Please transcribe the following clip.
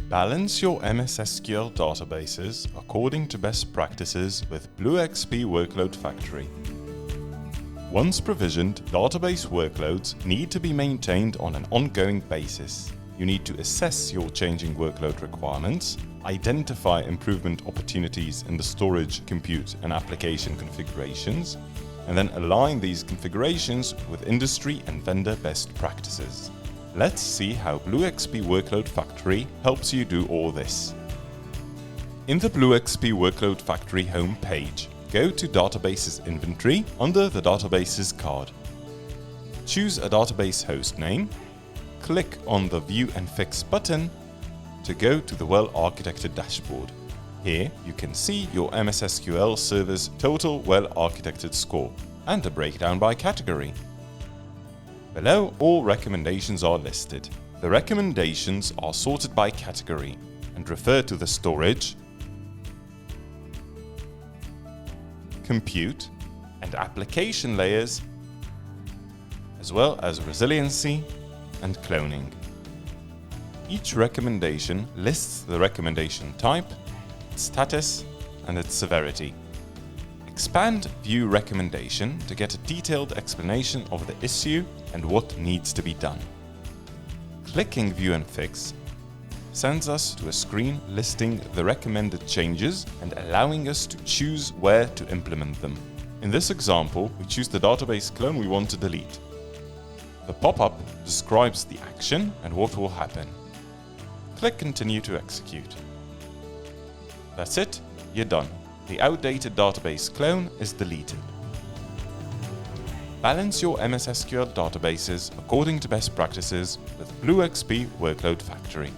Balance your MS-SQL databases according to best practices with BlueXP Workload Factory. Once provisioned, database workloads need to be maintained on an ongoing basis. You need to assess your changing workload requirements, identify improvement opportunities in the storage, compute, and application configurations, and then align these configurations with industry and vendor best practices. Let's see how BlueXP Workload Factory helps you do all this. In the BlueXP Workload Factory home page, go to Databases Inventory under the Databases card. Choose a database host name, click on the View and Fix button to go to the well-architected dashboard. Here you can see your MS-SQL Server's total well-architected score and a breakdown by category. Below, all recommendations are listed. The recommendations are sorted by category and refer to the storage, compute, and application layers, as well as resiliency and cloning. Each recommendation lists the recommendation type, its status, and its severity. Expand View Recommendation to get a detailed explanation of the issue and what needs to be done. Clicking View and Fix sends us to a screen listing the recommended changes and allowing us to choose where to implement them. In this example, we choose the database clone we want to delete. The pop-up describes the action and what will happen. Click Continue to execute. That's it, you're done. The outdated database clone is deleted. Balance your MS-SQL databases according to best practices with BlueXP Workload Factory.